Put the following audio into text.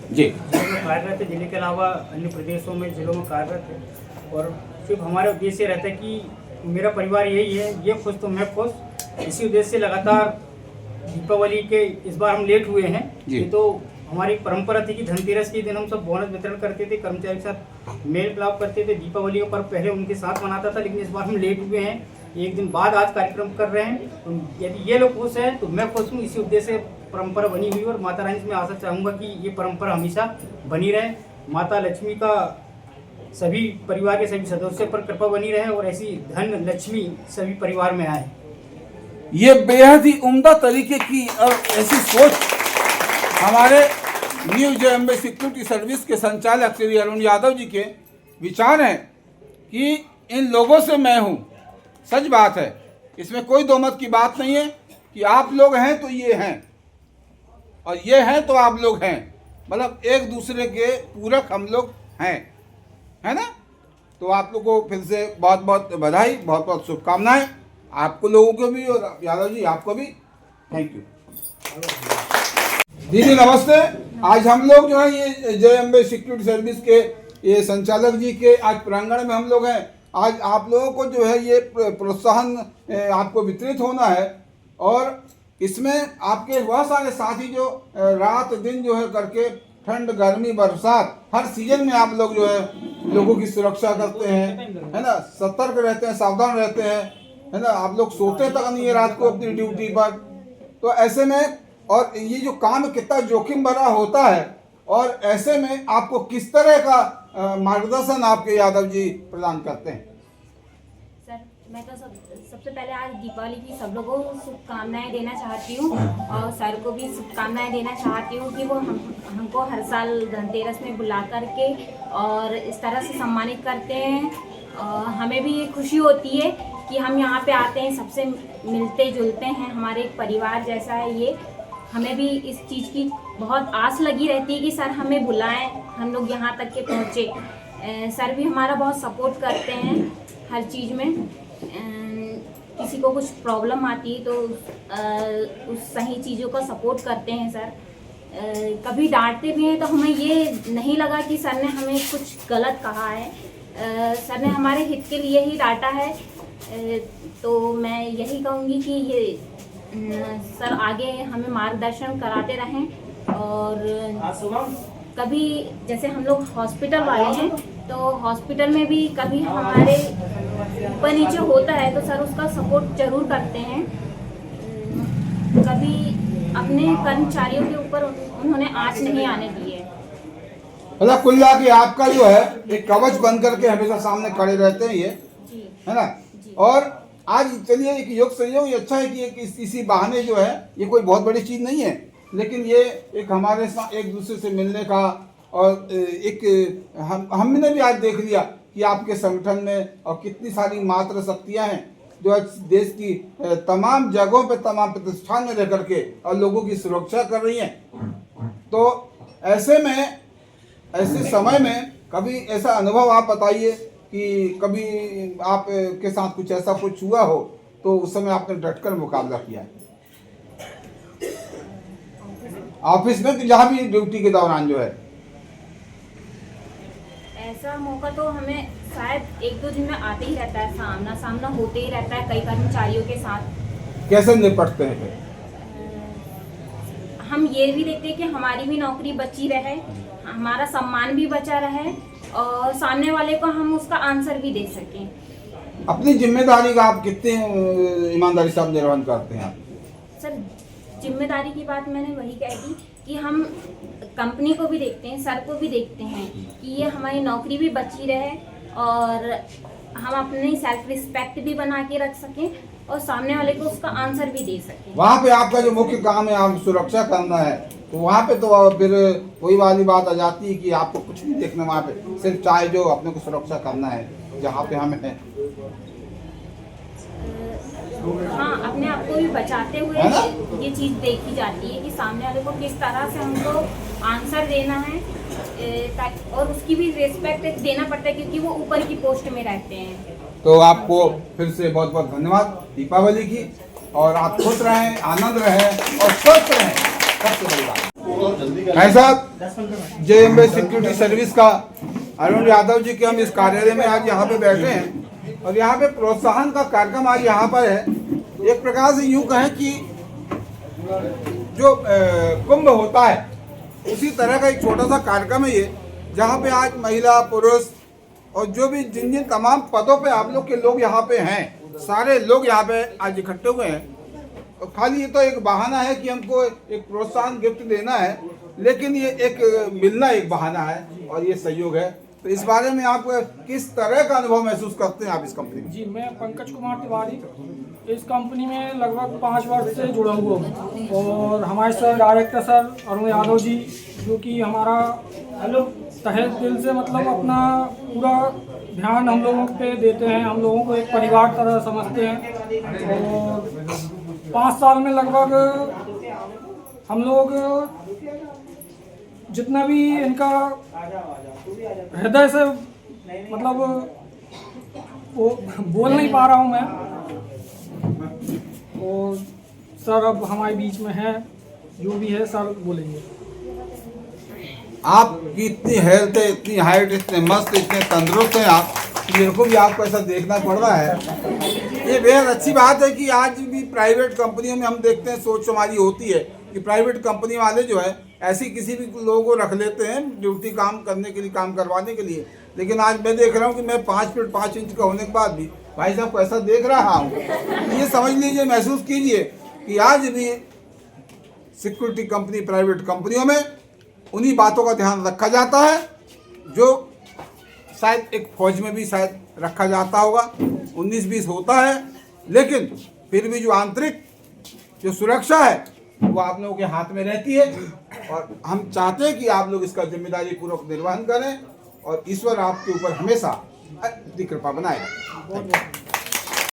जी। में कार्यरत है, जिले के अलावा अन्य प्रदेशों में जिलों में कार्यरत है। और सिर्फ हमारा उद्देश्य रहता है कि मेरा परिवार यही है, ये खुश तो मैं खुश। इसी उद्देश्य से लगातार दीपावली के इस बार हम लेट हुए हैं। जी। ये तो हमारी परंपरा थी कि धनतेरस के दिन हम सब बोनस वितरण करते थे, कर्मचारी के साथ मेल मिलाप करते थे। दीपावली का पर्व पहले उनके साथ मनाता था, लेकिन इस बार हम लेट हुए हैं, एक दिन बाद आज कार्यक्रम कर रहे हैं। तो यदि ये लोग खुश हैं तो मैं खुश हूँ। इसी उद्देश्य से परंपरा बनी हुई और माता रानी से मैं आशा चाहूँगा कि ये परंपरा हमेशा बनी रहे। माता लक्ष्मी का सभी परिवार के सभी सदस्यों पर कृपा बनी रहे और ऐसी धन लक्ष्मी सभी परिवार में आए। ये बेहद ही उम्दा तरीके की और ऐसी सोच हमारे न्यू जेएमबी सिक्योरिटी सर्विस के संचालक श्री अरुण यादव जी के विचार हैं कि इन लोगों से मैं हूँ। सच बात है, इसमें कोई दो मत की बात नहीं है कि आप लोग हैं तो ये हैं और ये हैं तो आप लोग हैं, मतलब एक दूसरे के पूरक हम लोग हैं, है ना। तो आप लोग को फिर से बहुत बहुत बधाई, बहुत बहुत शुभकामनाएं आपको लोगों को भी और यादव जी आपको भी। Thank you. दीदी नमस्ते। आज हम लोग जो है ये जेएमबी सिक्योरिटी सर्विस के ये संचालक जी के आज प्रांगण में हम लोग हैं। आज आप लोगों को जो है ये प्रोत्साहन आपको वितरित होना है और इसमें आपके बहुत सारे साथी जो रात दिन जो है करके ठंड गर्मी बरसात हर सीजन में आप लोग जो है लोगों की सुरक्षा करते हैं, है ना, सतर्क रहते हैं, सावधान रहते हैं, है ना। आप लोग सोते तक नहीं है रात को अपनी ड्यूटी पर। तो ऐसे में और ये जो काम कितना जोखिम भरा होता है और ऐसे में आपको किस तरह का मार्गदर्शन आपके यादव जी प्रदान करते हैं? सर मैं तो सबसे पहले आज दीपावली की सब लोगों को शुभकामनाएं देना चाहती हूँ और सर को भी शुभकामनाएं देना चाहती हूँ कि वो हमको हर साल धनतेरस में बुला करके और इस तरह से सम्मानित करते हैं। हमें भी ये खुशी होती है कि हम यहाँ पे आते हैं, सबसे मिलते जुलते हैं, हमारे एक परिवार जैसा है ये। हमें भी इस चीज़ की बहुत आस लगी रहती है कि सर हमें बुलाएं, हम लोग यहाँ तक के पहुँचे। सर भी हमारा बहुत सपोर्ट करते हैं हर चीज़ में। किसी को कुछ प्रॉब्लम आती है तो उस सही चीज़ों का सपोर्ट करते हैं सर। कभी डांटते भी हैं तो हमें ये नहीं लगा कि सर ने हमें कुछ गलत कहा है। सर ने हमारे हित के लिए ही डांटा है। तो मैं यही कहूँगी कि ये सर आगे हमें मार्गदर्शन कराते रहें। और कभी जैसे हम लोग हॉस्पिटल वाले हैं तो हॉस्पिटल में भी कभी हमारे ऊपर नीचे होता है तो सर उसका सपोर्ट जरूर करते हैं। कभी अपने कर्मचारियों के ऊपर उन्होंने आँच नहीं आने दी है। मतलब कुल मिला के आपका जो है एक कवच बन करके हमेशा सामने खड़े रहते हैं ये, है ना। और आज चलिए एक योग संयोग अच्छा है कि इसी बहाने जो है ये कोई बहुत बड़ी चीज़ नहीं है, लेकिन ये एक हमारे साथ एक दूसरे से मिलने का और एक हमने भी आज देख लिया कि आपके संगठन में और कितनी सारी मात्र शक्तियाँ हैं जो आज देश की तमाम जगहों पे तमाम प्रतिष्ठान में रह करके और लोगों की सुरक्षा कर रही हैं। तो ऐसे में ऐसे समय में कभी ऐसा अनुभव आप बताइए कि कभी आप के साथ कुछ ऐसा कुछ हुआ हो तो उस समय आपने डटकर मुकाबला किया है ऑफिस में, जहाँ भी ड्यूटी के दौरान जो है? ऐसा मौका तो हमें शायद एक दो दिन में आते ही रहता है, सामना सामना होते ही रहता है कई कर्मचारियों के साथ। कैसे निपटते हैं फिर? हम ये भी देखते हैं कि हमारी भी नौकरी बची रहे, हमारा सम्मान भी बचा रहे और सामने वाले को हम उसका आंसर भी दे सकें। अपनी जिम्मेदारी का आप कितने ईमानदारी से निर्वहन करते हैं आप? सर जिम्मेदारी की बात मैंने वही कह दी कि हम कंपनी को भी देखते हैं, सर को भी देखते हैं कि ये हमारी नौकरी भी बची रहे और हम अपनी सेल्फ रिस्पेक्ट भी बना के रख सकें और सामने वाले को उसका आंसर भी दे सकें। वहाँ पे आपका जो मुख्य काम है आप सुरक्षा करना है, तो वहाँ पे तो फिर वही वाली बात आ जाती है कि आपको कुछ नहीं देखना, वहाँ पे सिर्फ चाहे जो अपने को सुरक्षा करना है जहाँ पे हमें है। हाँ, अपने आप को भी बचाते हुए ये चीज़ देखी जाती है कि सामने वाले को किस तरह से हमको आंसर देना है और उसकी भी रिस्पेक्ट देना पड़ता है क्योंकि वो ऊपर की पोस्ट में रहते हैं। तो आपको फिर से बहुत बहुत धन्यवाद दीपावली की, और आप खुश रहें, आनंद रहें और स्वस्थ रहें, सबसे बड़ी बात। ऐसा JMB सिक्योरिटी सर्विस का अरुण यादव जी के हम इस कार्यालय में आज यहाँ पे बैठे हैं और यहाँ पे प्रोत्साहन का कार्यक्रम आज यहाँ पर है। एक प्रकार से यूं कहें कि जो कुंभ होता है उसी तरह का एक छोटा सा कार्यक्रम है ये, जहाँ पे आज महिला पुरुष और जो भी जिन जिन तमाम पदों पे आप लोग के लोग यहाँ पे हैं, सारे लोग यहाँ पे आज इकट्ठे हुए हैं। तो खाली ये तो एक बहाना है कि हमको एक प्रोत्साहन गिफ्ट देना है, लेकिन ये एक मिलना एक बहाना है और ये सहयोग है। तो इस बारे में आप किस तरह का अनुभव महसूस करते हैं आप इस कंपनी में? जी, मैं पंकज कुमार तिवारी इस कंपनी में लगभग 5 वर्ष से जुड़ा हुआ हूँ और हमारे sir director sir Arun Yadav ji, जो कि हमारा तहे दिल से मतलब अपना पूरा ध्यान हम लोगों पे देते हैं, हम लोगों को एक परिवार तरह समझते हैं। और 5 साल में लगभग हम लोग जितना भी इनका हृदय से मतलब वो बोल नहीं पा रहा हूँ मैं। और सर अब हमारे बीच में है, जो भी है सर बोलेंगे। आपकी इतनी हेल्थ है, इतनी हाइट, इतने मस्त, इतने तंदुरुस्त हैं आप, मेरे को भी आपको ऐसा देखना पड़ रहा है। ये बेहद अच्छी बात है कि आज भी प्राइवेट कंपनियों में हम देखते हैं, सोच हमारी होती है कि प्राइवेट कंपनी वाले जो है ऐसी किसी भी लोगों को रख लेते हैं ड्यूटी काम करने के लिए, काम करवाने के लिए। लेकिन आज मैं देख रहा हूँ कि मैं 5 फीट 5 इंच का होने के बाद भी भाई साहब को ऐसा देख रहा हूँ। ये समझ लीजिए, महसूस कीजिए कि आज भी सिक्योरिटी कंपनी, प्राइवेट कंपनियों में उन्हीं बातों का ध्यान रखा जाता है जो शायद एक फौज में भी शायद रखा जाता होगा। 19-20 होता है, लेकिन फिर भी जो आंतरिक जो सुरक्षा है वो आप लोगों के हाथ में रहती है। और हम चाहते हैं कि आप लोग इसका जिम्मेदारी पूर्वक निर्वहन करें और ईश्वर आपके ऊपर हमेशा अपनी कृपा बनाए रखें।